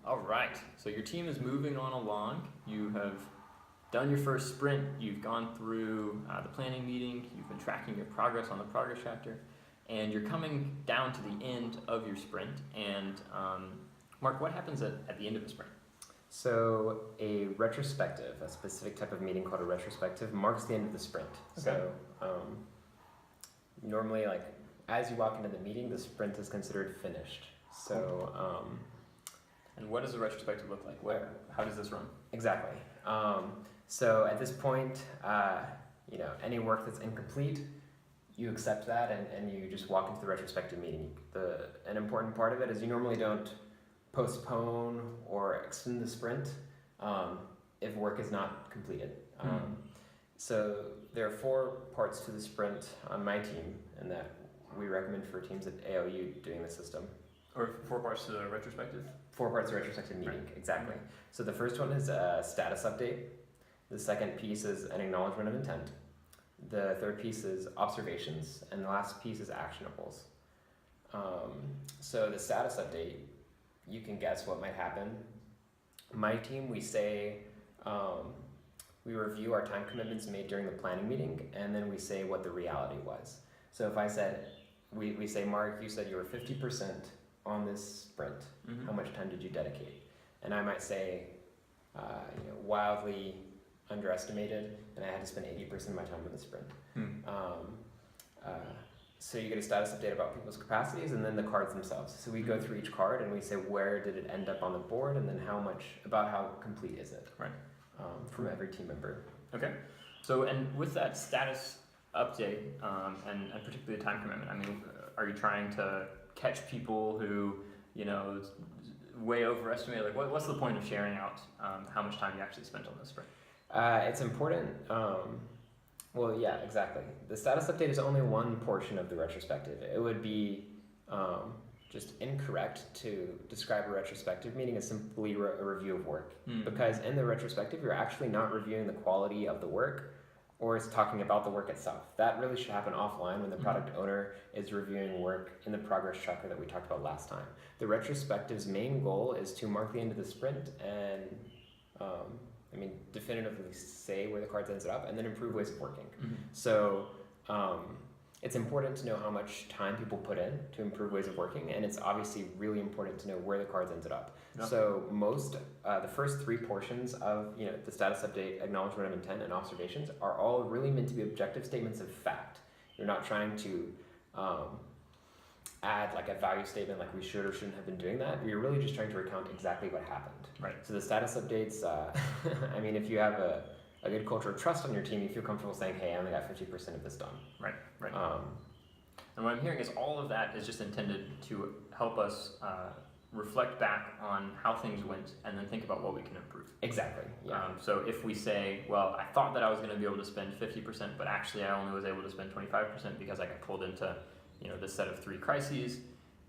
All right, so your team is moving on along. You have done your first sprint. You've gone through the planning meeting. You've been tracking your progress on the progress chapter. And you're coming down to the end of your sprint. And Mark, what happens at the end of the sprint? So a retrospective, a specific type of meeting called a retrospective, marks the end of the sprint. Okay. So normally, like, as you walk into the meeting, the sprint is considered finished. So and what does a retrospective look like? How does this run? Exactly. So at this point, any work that's incomplete, you accept that and you just walk into the retrospective meeting. An important part of it is you normally don't postpone or extend the sprint if work is not completed. So there are 4 parts to the sprint on my team, and that we recommend for teams at ALU doing the system. Or 4 parts to the retrospective? 4 parts of retrospective meeting, right. Exactly. So the first one is a status update. The second piece is an acknowledgement of intent. The third piece is observations, and the last piece is actionables. So the status update, you can guess what might happen. My team, we say, we review our time commitments made during the planning meeting, and then we say what the reality was. So if I said, we say, Mark, you said you were 50% on this sprint. Mm-hmm. How much time did you dedicate? And I might say, wildly underestimated, and I had to spend 80% of my time on the sprint. So you get a status update about people's capacities, and then the cards themselves. So we go through each card and we say where did it end up on the board, and then how complete is it? Right. From every team member. Okay. So, and with that status update, and particularly the time commitment, I mean, are you trying to catch people who, way overestimate? Like, what's the point of sharing out how much time you actually spent on this sprint? It's important. Well, yeah, exactly. The status update is only one portion of the retrospective. It would be just incorrect to describe a retrospective meeting as simply a review of work. Because in the retrospective, you're actually not reviewing the quality of the work, or it's talking about the work itself. That really should happen offline when the product owner is reviewing work in the progress tracker that we talked about last time. The retrospective's main goal is to mark the end of the sprint and definitively say where the cards ended up, and then improve ways of working. So it's important to know how much time people put in to improve ways of working, and it's obviously really important to know where the cards ended up. Yep. So the first 3 portions of the status update, acknowledgement of intent, and observations are all really meant to be objective statements of fact. You're not trying to add like a value statement like we should or shouldn't have been doing that. We're really just trying to recount exactly what happened. Right. So the status updates, if you have a good culture of trust on your team, you feel comfortable saying, hey, I only got 50% of this done. Right. And what I'm hearing is all of that is just intended to help us reflect back on how things went and then think about what we can improve. Exactly. Yeah. So if we say, well, I thought that I was going to be able to spend 50%, but actually I only was able to spend 25% because I got pulled into this set of 3 crises,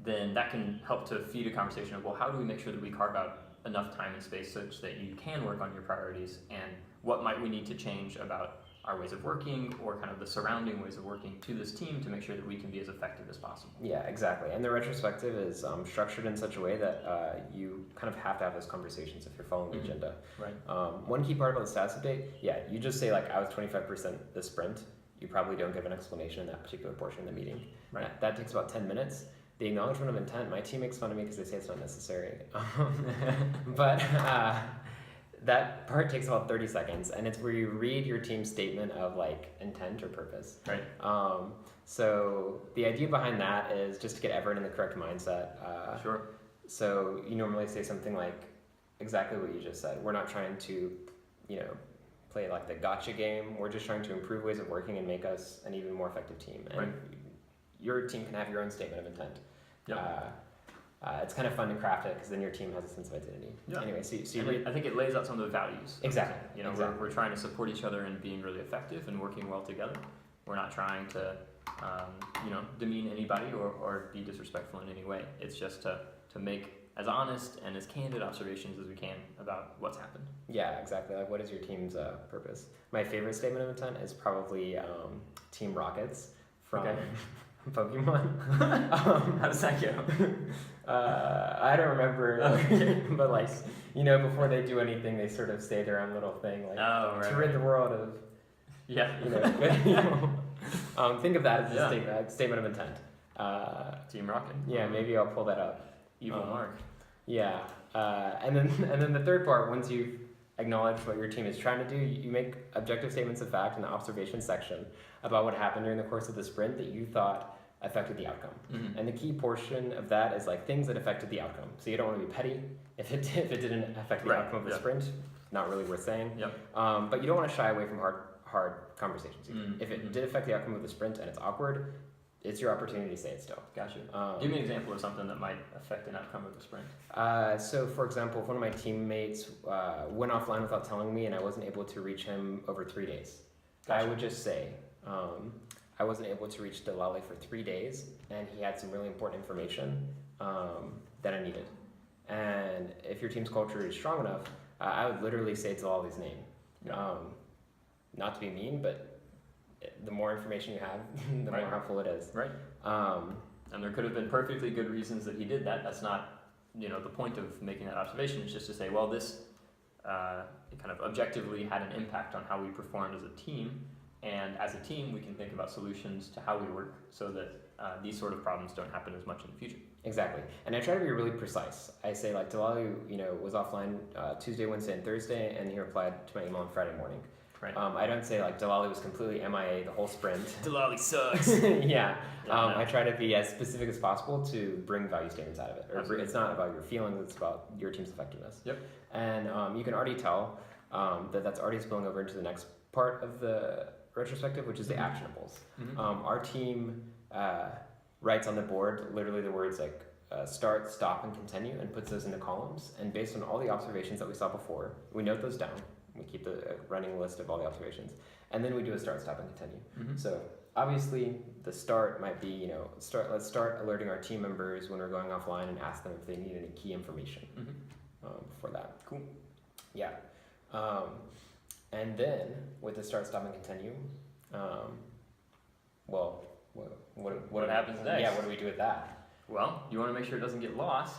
then that can help to feed a conversation of, well, how do we make sure that we carve out enough time and space such that you can work on your priorities, and what might we need to change about our ways of working or kind of the surrounding ways of working to this team to make sure that we can be as effective as possible. Yeah, exactly. And the retrospective is structured in such a way that you kind of have to have those conversations if you're following the agenda. Right. One key part about the status update, you just say like I was 25% the sprint. You probably don't give an explanation in that particular portion of the meeting. Right. That takes about 10 minutes. The acknowledgement of intent, my team makes fun of me because they say it's not necessary. But that part takes about 30 seconds, and it's where you read your team's statement of like intent or purpose. Right. So the idea behind that is just to get everyone in the correct mindset. Sure. So you normally say something like exactly what you just said. We're not trying to, play like the gotcha game. We're just trying to improve ways of working and make us an even more effective team. And your team can have your own statement of intent. Yep. It's kind of fun to craft it because then your team has a sense of identity. Yeah. Anyway, I think it lays out some of the values. Exactly. Exactly. We're trying to support each other and being really effective and working well together. We're not trying to, demean anybody or be disrespectful in any way. It's just to make as honest and as candid observations as we can about what's happened. Yeah, exactly. Like, what is your team's purpose? My favorite statement of intent is probably Team Rockets from Pokemon. How does that go? I don't remember, Okay. but like, you know, before they do anything, they sort of say their own little thing, like Oh, right. to rid the world of, Yeah. you know, good and evil. Think of that as a Yeah. statement of intent. Team Rocket. Yeah, maybe I'll pull that up. Evil Mark. Yeah, and then the third part, once you've acknowledged what your team is trying to do, you make objective statements of fact in the observation section about what happened during the course of the sprint that you thought affected the outcome. Mm-hmm. And the key portion of that is like things that affected the outcome. So you don't want to be petty if it didn't affect the Right, outcome of the yeah. sprint. Not really worth saying. Yep. But you don't want to shy away from hard conversations. Mm-hmm. If it did affect the outcome of the sprint and it's awkward, it's your opportunity to say it still. Gotcha. Give me an example of something that might affect an outcome of the sprint. So, for example, if one of my teammates went offline without telling me and I wasn't able to reach him over 3 days, Gotcha. I would just say, I wasn't able to reach Delali for 3 days and he had some really important information that I needed. And if your team's culture is strong enough, I would literally say Delali's name. Yeah. Not to be mean, but the more information you have, the Right. more helpful it is. Right. And there could have been perfectly good reasons that he did that. That's not, the point of making that observation. Is just to say, well, this kind of objectively had an impact on how we performed as a team, and as a team, we can think about solutions to how we work so that these sort of problems don't happen as much in the future. Exactly. And I try to be really precise. I say like Delali, was offline Tuesday, Wednesday, and Thursday, and he replied to my email on Friday morning. Right. I don't say like Delali was completely MIA the whole sprint. Delali sucks. Yeah. No. I try to be as specific as possible to bring value statements out of it. Absolutely. It's not about your feelings, it's about your team's effectiveness. Yep. And you can already tell that's already spilling over into the next part of the retrospective, which is the actionables. Mm-hmm. Our team writes on the board literally the words like start, stop, and continue, and puts those into columns. And based on all the observations that we saw before, we note those down. We keep the running list of all the observations. And then we do a start, stop, and continue. Mm-hmm. So obviously the start might be, let's start alerting our team members when we're going offline and ask them if they need any key information for that. Cool. Yeah. And then with the start, stop, and continue, What happens next? Yeah, what do we do with that? Well, you want to make sure it doesn't get lost,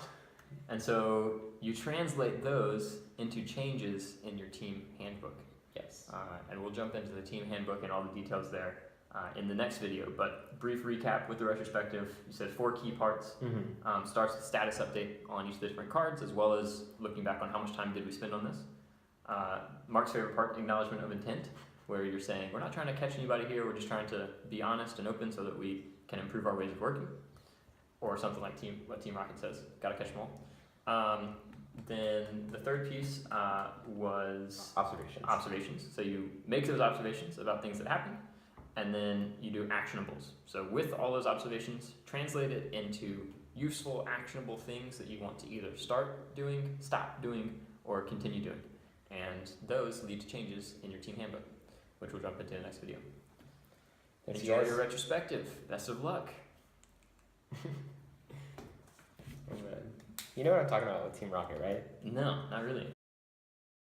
and so you translate those into changes in your team handbook. Yes. And we'll jump into the team handbook and all the details there in the next video. But brief recap with the retrospective, you said 4 key parts. Mm-hmm. Starts with status update on each of the different cards, as well as looking back on how much time did we spend on this. Mark's favorite part, acknowledgement of intent, where you're saying, we're not trying to catch anybody here, we're just trying to be honest and open so that we can improve our ways of working. Or something like what Team Rocket says, gotta catch them all. Then the third piece was observations. So you make those observations about things that happen, and then you do actionables. So with all those observations, translate it into useful, actionable things that you want to either start doing, stop doing, or continue doing. And those lead to changes in your team handbook, which we'll jump into in the next video. Thanks, Enjoy guys. your retrospective. Best of luck. You know what I'm talking about with Team Rocket, right? No, not really.